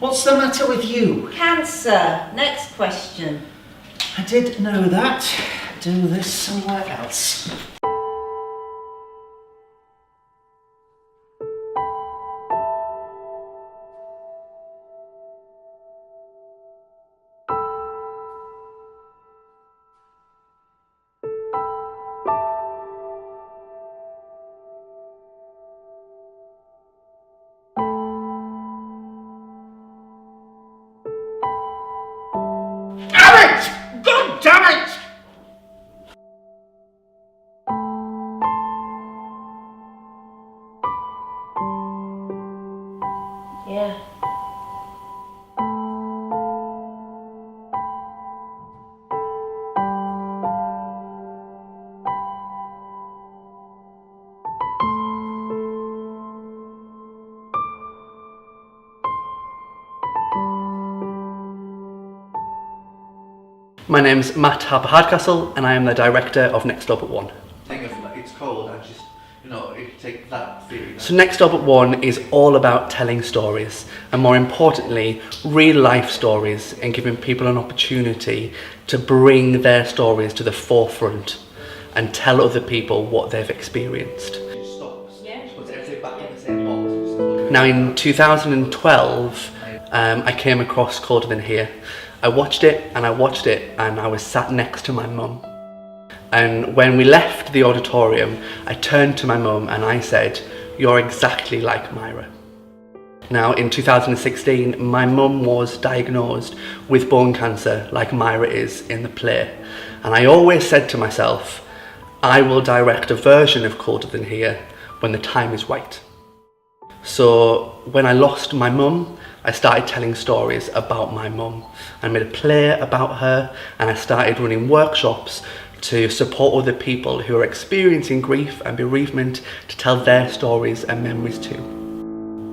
What's the matter with you? Cancer. Next question. I did know that. Do this somewhere else. God damn it! Yeah. My name's Matt Hardcastle and I am the director of Next Door But One. Think of like, it's cold and just, you know, you take that theory. So Next Door But One is all about telling stories, and more importantly, real life stories, and giving people an opportunity to bring their stories to the forefront and tell other people what they've experienced. It stops. Yeah. Puts everything back in the same box. Now in 2012, I came across Colder Than Here. I watched it and I was sat next to my mum. And when we left the auditorium, I turned to my mum and I said, "You're exactly like Myra." Now in 2016, my mum was diagnosed with bone cancer like Myra is in the play. And I always said to myself, I will direct a version of Colder Than Here when the time is right. So when I lost my mum, I started telling stories about my mum. I made a play about her and I started running workshops to support other people who are experiencing grief and bereavement to tell their stories and memories too.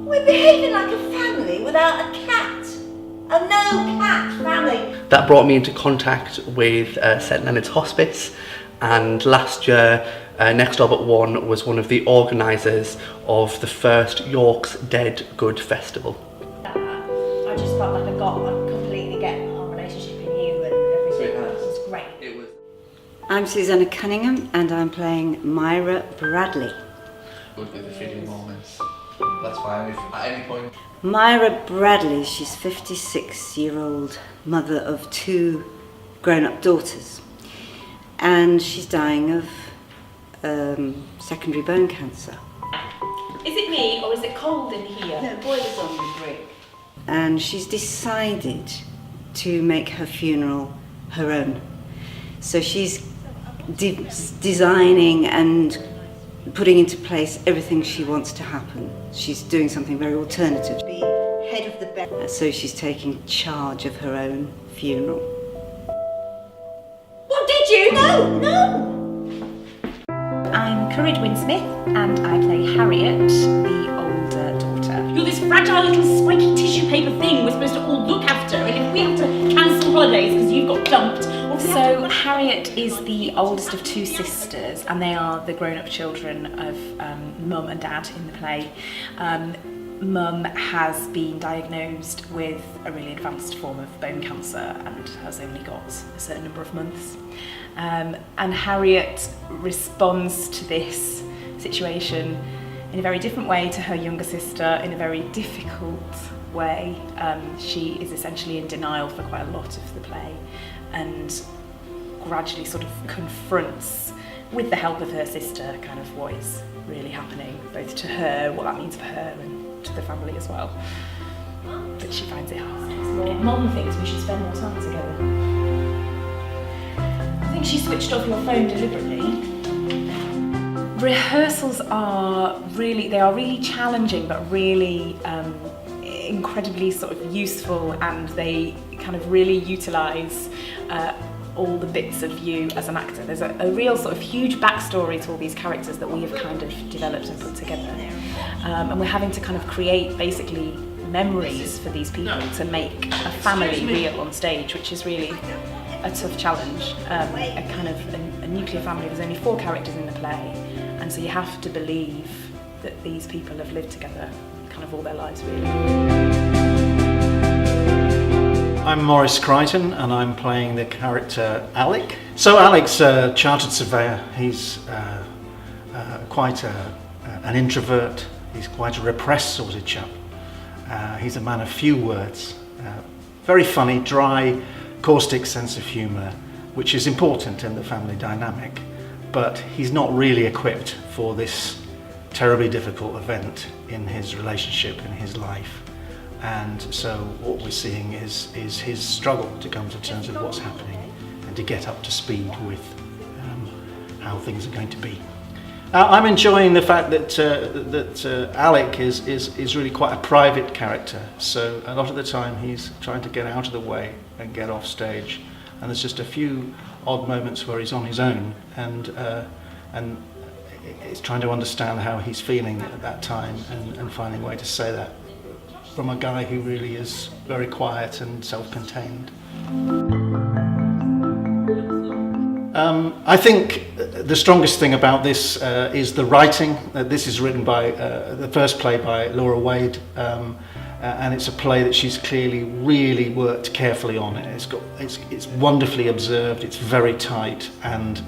We're behaving like a family without a cat. A no-cat family. That brought me into contact with St Leonard's Hospice, and last year Next Door But One was one of the organisers of the first York's Dead Good Festival. I just felt like I completely get our relationship in you and everything. It was great. It was. I'm Susannah Cunningham and I'm playing Myra Bradley. Good with the feeling moments. That's fine. If at any point. Myra Bradley, she's 56-year-old mother of 2 grown-up daughters, and she's dying of secondary bone cancer. Is it me or is it cold in here? No, boiler's on the brick. And she's decided to make her funeral her own. So she's designing and putting into place everything she wants to happen. She's doing something very alternative. Be head of the bed. So she's taking charge of her own funeral. What did you? No! I'm Corinne Winsmith and I play Harriet, the older daughter. You're this fragile little spiky tissue paper thing we're supposed to all look after, and if we have to cancel holidays because you've got dumped. So Harriet is the oldest of 2 sisters, and they are the grown-up children of Mum and Dad in the play. Mum has been diagnosed with a really advanced form of bone cancer and has only got a certain number of months. And Harriet responds to this situation in a very different way to her younger sister, in a very difficult way. She is essentially in denial for quite a lot of the play and gradually sort of confronts, with the help of her sister, kind of what is really happening, both to her, what that means for her, and to the family as well. But she finds it hard. Mum thinks we should spend more time together. I think she switched off your phone deliberately. Rehearsals are really challenging, but really incredibly sort of useful, and they kind of really utilise all the bits of you as an actor. There's a real sort of huge backstory to all these characters that we have kind of developed and put together. And we're having to kind of create basically memories for these people to make a family real on stage, which is really a tough challenge. A nuclear family, there's only 4 characters in the play, and so you have to believe that these people have lived together kind of all their lives really. I'm Maurice Crichton and I'm playing the character Alec. So Alec's a chartered surveyor. He's quite an introvert. He's quite a repressed sort of chap. He's a man of few words. Very funny, dry, caustic sense of humour, which is important in the family dynamic. But he's not really equipped for this terribly difficult event in his relationship, in his life. And so what we're seeing is his struggle to come to terms with what's happening and to get up to speed with how things are going to be. I'm enjoying the fact that Alec is really quite a private character. So a lot of the time he's trying to get out of the way and get off stage. And there's just a few odd moments where he's on his own and it's trying to understand how he's feeling at that time and finding a way to say that from a guy who really is very quiet and self-contained. I think the strongest thing about this is the writing. This is written by the first play by Laura Wade, and it's a play that she's clearly really worked carefully on. It's wonderfully observed. It's very tight, and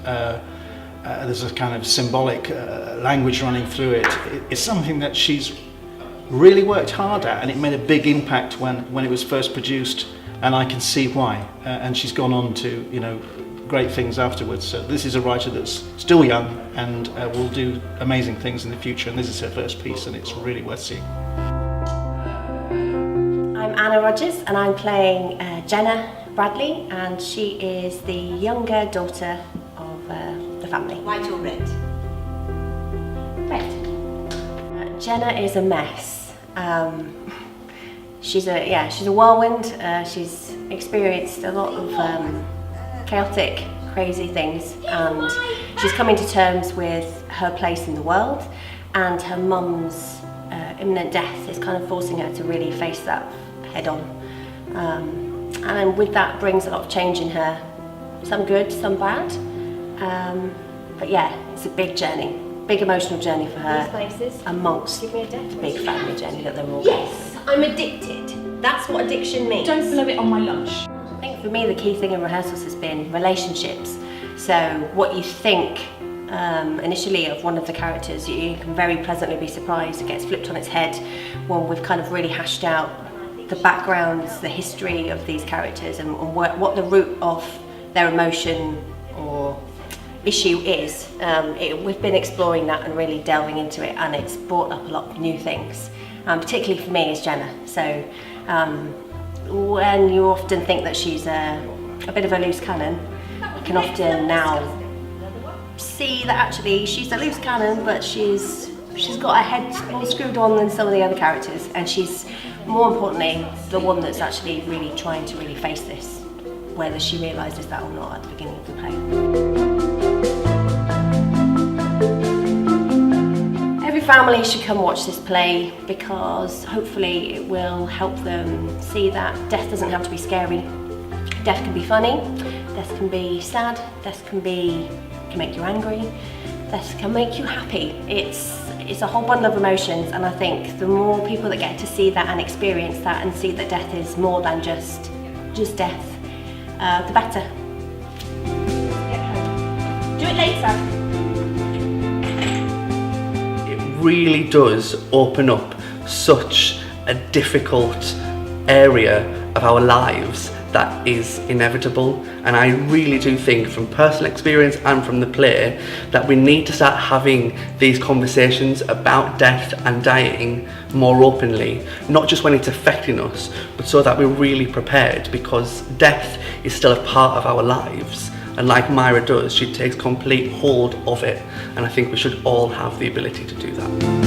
there's a kind of symbolic language running through it. It's something that she's really worked hard at, and it made a big impact when it was first produced, and I can see why. And she's gone on to, you know, great things afterwards. So this is a writer that's still young and will do amazing things in the future, and this is her first piece and it's really worth seeing. I'm Anna Rogers and I'm playing Jenna Bradley, and she is the younger daughter of the family. White or red? Red. Jenna is a mess. She's a whirlwind. She's experienced a lot of chaotic, crazy things, and she's coming to terms with her place in the world, and her mum's imminent death is kind of forcing her to really face that head on. And with that brings a lot of change in her, some good, some bad. But yeah, it's a big journey, big emotional journey for her, amongst the big family journey that they're all going. Yes, I'm addicted. That's what addiction means. Don't blow it on my lunch. I think for me the key thing in rehearsals has been relationships. So what you think initially of one of the characters, you can very pleasantly be surprised. It gets flipped on its head when we've kind of really hashed out the backgrounds, the history of these characters, and what the root of their emotion or issue is. We've been exploring that and really delving into it, and it's brought up a lot of new things, particularly for me as Jenna. So when you often think that she's a bit of a loose cannon, you can often now see that actually she's a loose cannon, but she's got her head more screwed on than some of the other characters, and she's more importantly the one that's actually really trying to really face this, whether she realises that or not at the beginning of the play. Every family should come watch this play because hopefully it will help them see that death doesn't have to be scary. Death can be funny, death can be sad, death can make you angry, death can make you happy. It's a whole bundle of emotions, and I think the more people that get to see that and experience that and see that death is more than just death, the better. Do it later. It really does open up such a difficult area of our lives that is inevitable, and I really do think from personal experience and from the play that we need to start having these conversations about death and dying more openly, not just when it's affecting us, but so that we're really prepared, because death is still a part of our lives, and like Myra does, she takes complete hold of it, and I think we should all have the ability to do that.